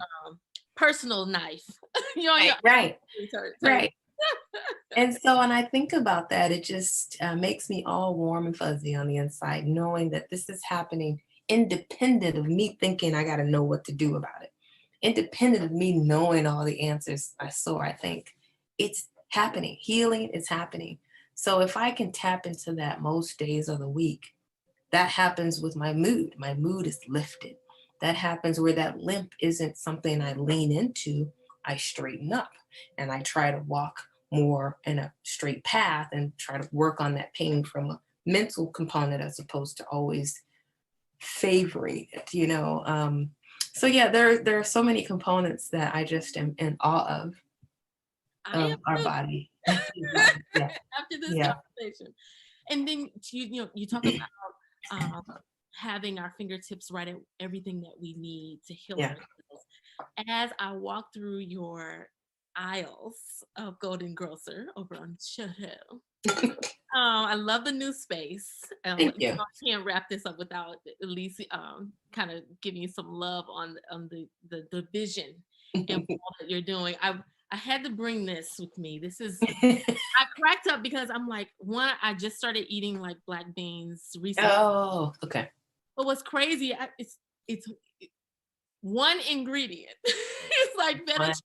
personal knife. You're on your Right. turn. Right. And so when I think about that, it just makes me all warm and fuzzy on the inside, knowing that this is happening independent of me thinking I got to know what to do about it. Independent of me knowing all the answers. I think it's happening. Healing is happening. So if I can tap into that most days of the week, that happens with my mood. My mood is lifted. that happens where that limp isn't something I lean into. I straighten up and I try to walk more in a straight path and try to work on that pain from a mental component as opposed to always favoring it, So yeah, there are so many components that I just am in awe I am of our too. body. Yeah, After this yeah, conversation. And then you talk about um, having our fingertips right at everything that we need to heal yeah. ourselves. As I walk through your aisles of Golden Grocer over on Hill, I love the new space. Thank you. I can't wrap this up without at least kind of giving you some love on the vision and all that you're doing. I had to bring this with me. This is I cracked up because I'm like, one, I just started eating like black beans recently. Oh, okay. But what's crazy, it's one ingredient. It's like One fettuccine, but it's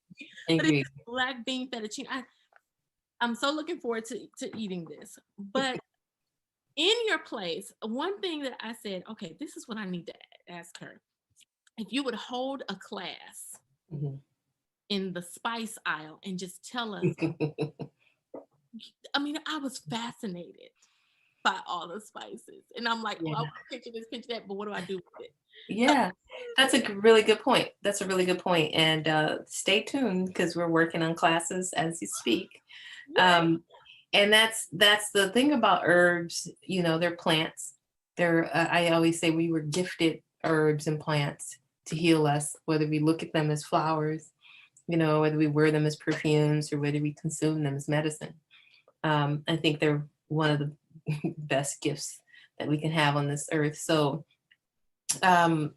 ingredient. black bean fettuccine. I'm so looking forward to eating this. But in your place, one thing that I said, okay, this is what I need to ask her. If you would hold a class Mhm. in the spice aisle and just tell us, I mean, I was fascinated by all the spices. And I'm like, oh, I Yeah. want to picture this, picture that, but what do I do with it? Yeah, that's a really good point. That's a really good point. And stay tuned because we're working on classes as you speak. Yeah. Um, and that's the thing about herbs. They're plants. They're I always say we were gifted herbs and plants to heal us, whether we look at them as flowers, whether we wear them as perfumes or whether we consume them as medicine. I think they're one of the best gifts that we can have on this earth. So um,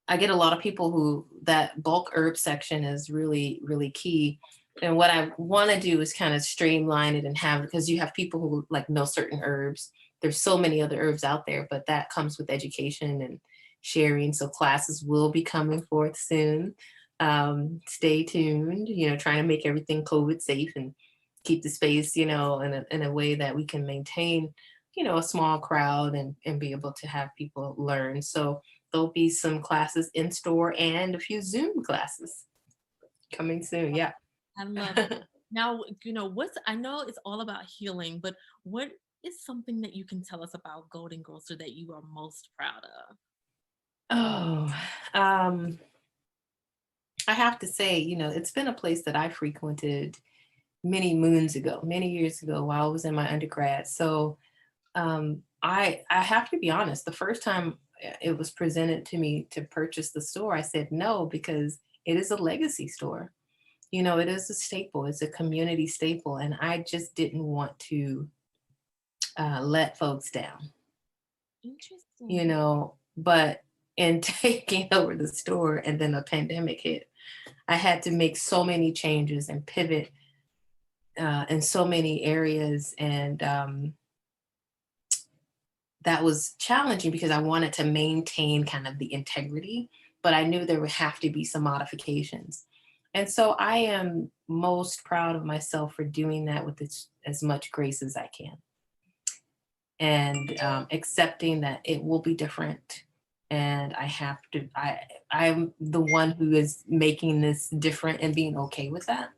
I get a lot of people who that bulk herb section is really, really key. And what I want to do is kind of streamline it and have, because you have people who like know certain herbs. There's so many other herbs out there, but that comes with education and sharing. So classes will be coming forth soon. Stay tuned, trying to make everything COVID safe and keep the space, in a way that we can maintain, a small crowd and be able to have people learn. So there'll be some classes in store and a few Zoom classes coming soon. Yeah. I love it. Now, I know it's all about healing, but what is something that you can tell us about Golden Grocer that you are most proud of? Oh, um, I have to say, it's been a place that I frequented many moons ago, many years ago while I was in my undergrad. So I have to be honest, the first time it was presented to me to purchase the store, I said no because it is a legacy store. It is a staple, it's a community staple, and I just didn't want to let folks down, Interesting. but in taking over the store and then a pandemic hit, I had to make so many changes and pivot in so many areas. And that was challenging because I wanted to maintain kind of the integrity, but I knew there would have to be some modifications. And so I am most proud of myself for doing that with as much grace as I can and accepting that it will be different. And I'm the one who is making this different and being okay with that.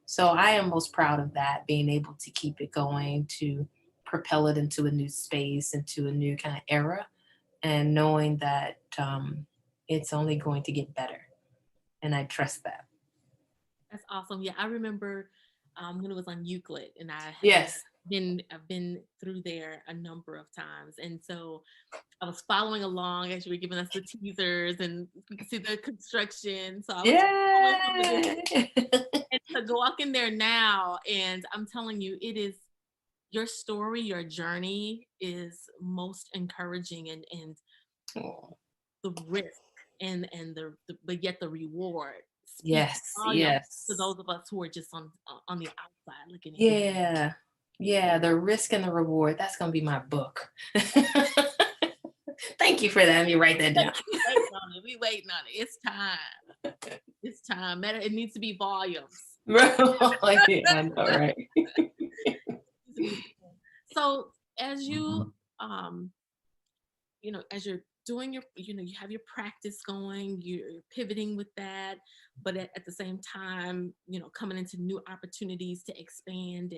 So I am most proud of that, being able to keep it going, to propel it into a new space, into a new kind of era, and knowing that it's only going to get better. And I trust that. That's awesome. Yeah, I remember when it was on Euclid, and Yes. I've been through there a number of times, and so I was following along as you were giving us the teasers and you could see the construction. So I was following some of this, Yeah. and to go walk in there now, and I'm telling you, it is your story, your journey is most encouraging, and Oh, the risk and but yet the reward speaks yes. volumes to Yes. those of us who are just on the outside looking in. Yeah. Yeah. The risk and the reward. That's going to be my book. Thank you for that. Let me write that down. We waiting on it. We waiting on it. It's time. It's time. Matter. It needs to be volumes. Yeah, I know, right? So as you as you're doing your, you have your practice going, you're pivoting with that, but at the same time, coming into new opportunities to expand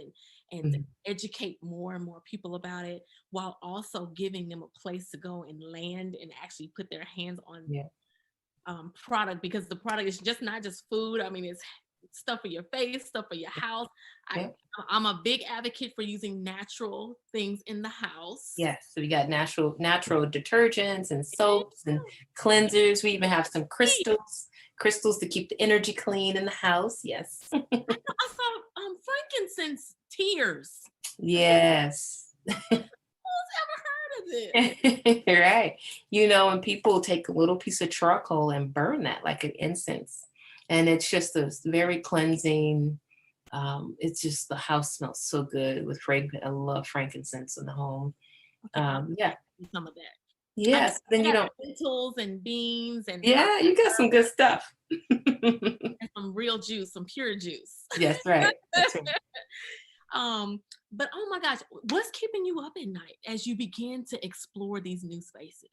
and educate more and more people about it, while also giving them a place to go and land and actually put their hands on product, because the product is just not just food. I mean, it's stuff for your face, stuff for your house. I'm a big advocate for using natural things in the house. Yes, so we got natural detergents and soaps and cleansers. We even have some crystals to keep the energy clean in the house. Yes. I saw frankincense tears. Yes. Who's ever heard of it? Right. And people take a little piece of charcoal and burn that like an incense. And it's just a very cleansing. It's just, the house smells so good with fragrance. I love frankincense in the home. Some of that. Yes. Then you don't. Lentils and beans and you got some good stuff. and some real juice, some pure juice. Yes, right. That's right. But oh my gosh, what's keeping you up at night as you begin to explore these new spaces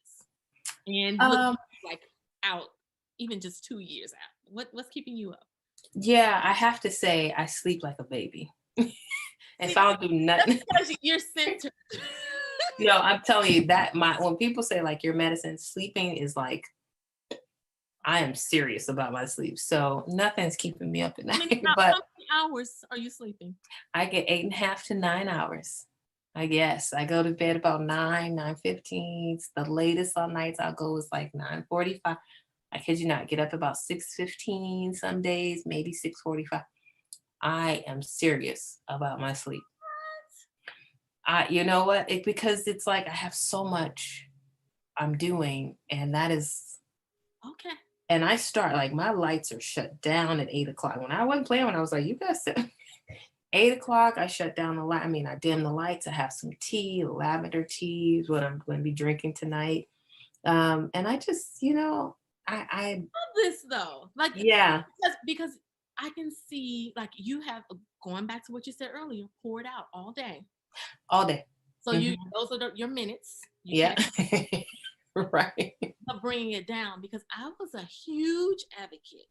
and look like out, even just 2 years out? What's keeping you up? Yeah, I have to say I sleep like a baby. If I don't do nothing, that's because you're centered. I'm telling you that when people say like your medicine, sleeping is like, I am serious about my sleep. So nothing's keeping me up at night. But how many hours are you sleeping? I get 8.5 to 9 hours. I guess I go to bed about 9:15. The latest on nights I'll go is like 9:45. I kid you not, get up about 6:15 some days, maybe 6:45. I am serious about my sleep. You know what? Because it's like I have so much I'm doing, and that is okay. And I start, like, my lights are shut down at 8:00. When I wasn't playing, when I was like, you guys said 8:00, I shut down the light. I mean, I dim the lights. I have some tea, lavender tea is what I'm going to be drinking tonight. And I just, I love this though. Like, because I can see, like, you have, going back to what you said earlier, poured out all day. All day. So those are your minutes. Right. Of bringing it down, because I was a huge advocate,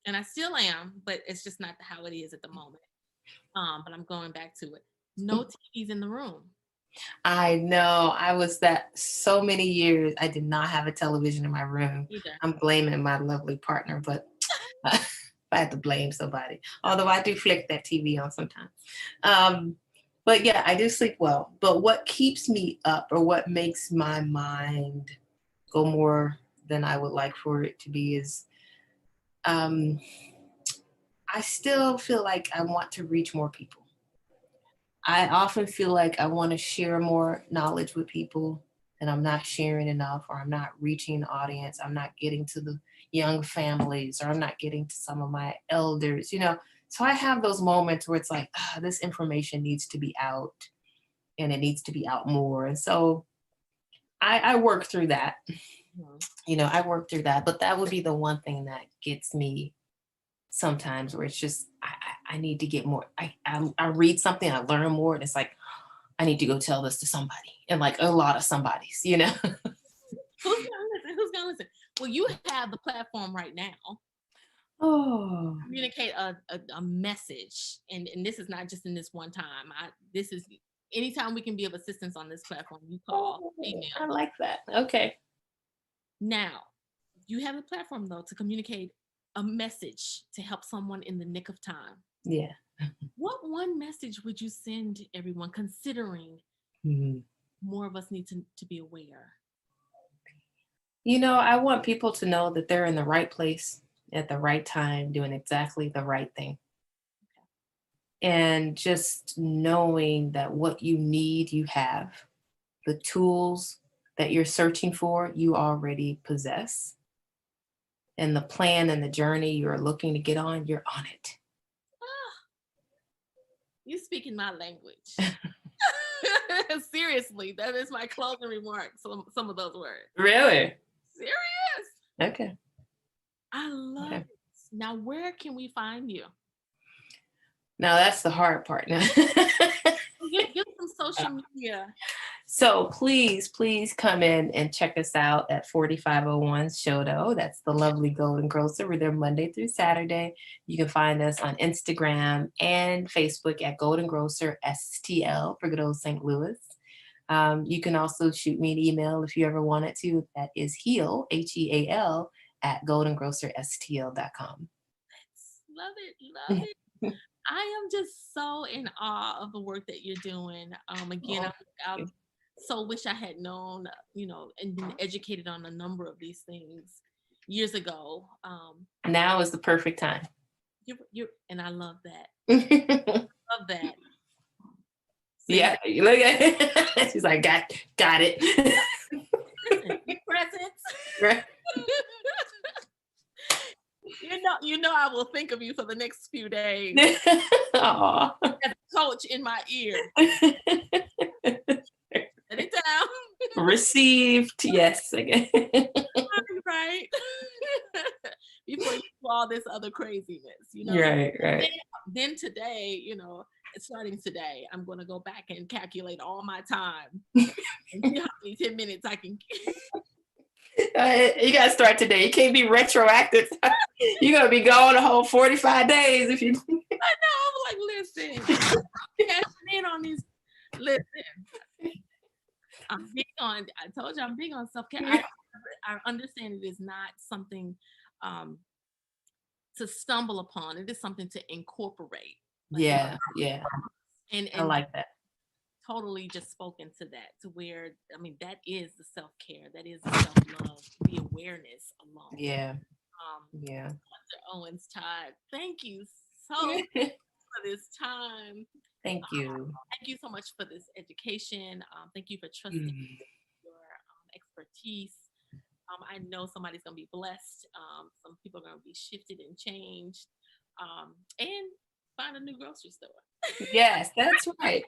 and I still am, but it's just not how it is at the moment. But I'm going back to it. No TVs in the room. I know. I was that so many years. I did not have a television in my room. Either. I'm blaming my lovely partner, but if I had to blame somebody. Although I do flick that TV on sometimes. But yeah, I do sleep well. But what keeps me up, or what makes my mind go more than I would like for it to be, is I still feel like I want to reach more people. I often feel like I want to share more knowledge with people, and I'm not sharing enough, or I'm not reaching the audience. I'm not getting to the young families, or I'm not getting to some of my elders, So I have those moments where it's like, this information needs to be out, and it needs to be out more. And so I work through that. I work through that. But that would be the one thing that gets me sometimes, where it's just, I need to get more. I read something, I learn more, and it's like, I need to go tell this to somebody, and like a lot of somebodies, Who's gonna listen? Well, you have the platform right now. Communicate a message, and this is not just in this one time. This is anytime we can be of assistance on this platform, you call, email. I like that. Okay. Now, you have a platform though to communicate a message to help someone in the nick of time. Yeah. What one message would you send to everyone, considering more of us need to be aware? I want people to know that they're in the right place at the right time, doing exactly the right thing. Okay. And just knowing that what you need, you have. The tools that you're searching for, you already possess. And the plan and the journey you're looking to get on, you're on it. You speaking my language. Seriously, that is my closing remarks. Some of those words. Really? Serious? Okay. I love it. Now, where can we find you? Now, that's the hard part. Now. Give some social media. So please come in and check us out at 4501 Shodo. That's the lovely Golden Grocer. We're there Monday through Saturday. You can find us on Instagram and Facebook at Golden Grocer STL for good old St. Louis. You can also shoot me an email if you ever wanted to. That is heal, HEAL, at goldengrocerstl.com. Love it. Love it. I am just so in awe of the work that you're doing. Again, I so wish I had known, and been educated on a number of these things years ago. Now is the perfect time. And I love that. Love that. Yeah, you look at it. She's like, got it. Presents. Right. You know, I will think of you for the next few days. Aww. As a coach in my ear. Set it down. Received. Yes. Again. Right. Before you do all this other craziness, Right. Then today, starting today, I'm going to go back and calculate all my time and see how many 10 minutes I can get. You got to start today. You can't be retroactive. You're going to be gone a whole 45 days if you. I know. I'm like, listen. Cashing in on these. Listen. I told you I'm big on self-care. I understand it is not something to stumble upon. It is something to incorporate. Yeah. And I like that. Totally just spoken to that, to where, that is the self-care, that is the self-love, the awareness alone. Yeah. Dr. Owens-Todd, thank you so much for this time. Thank you. Thank you so much for this education. Thank you for trusting your expertise. I know somebody's going to be blessed. Some people are going to be shifted and changed, and find a new grocery store. Yes, that's right.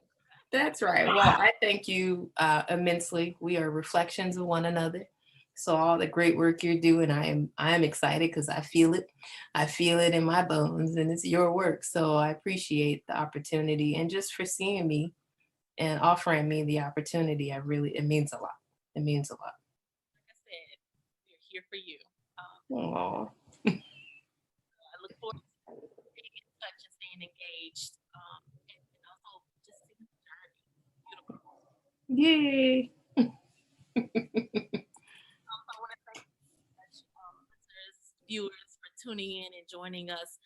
That's right. Well, I thank you immensely. We are reflections of one another. So all the great work you're doing, I am excited because I feel it. I feel it in my bones, and it's your work. So I appreciate the opportunity and just for seeing me and offering me the opportunity. It means a lot. It means a lot. Like I said, we're here for you. Aww. I look forward to staying in touch and staying engaged. And also just seeing the journey. Beautiful. Yay. I want to thank listeners, viewers for tuning in and joining us.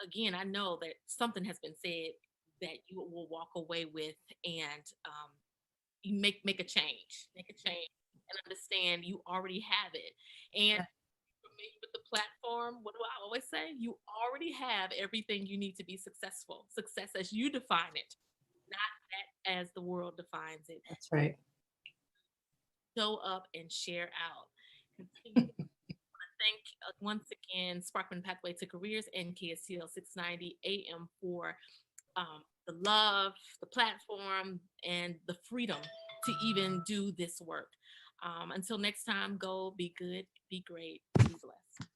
Again, I know that something has been said that you will walk away with, and you make a change, and understand you already have it. And for me, with the platform, what do I always say? You already have everything you need to be successful. Success as you define it, not that as the world defines it. That's right. Show up and share out. Continue. I want to thank once again Sparkman Pathway to Careers and KSTL 690 AM for the love, the platform, and the freedom to even do this work. Until next time, go be good, be great, be blessed.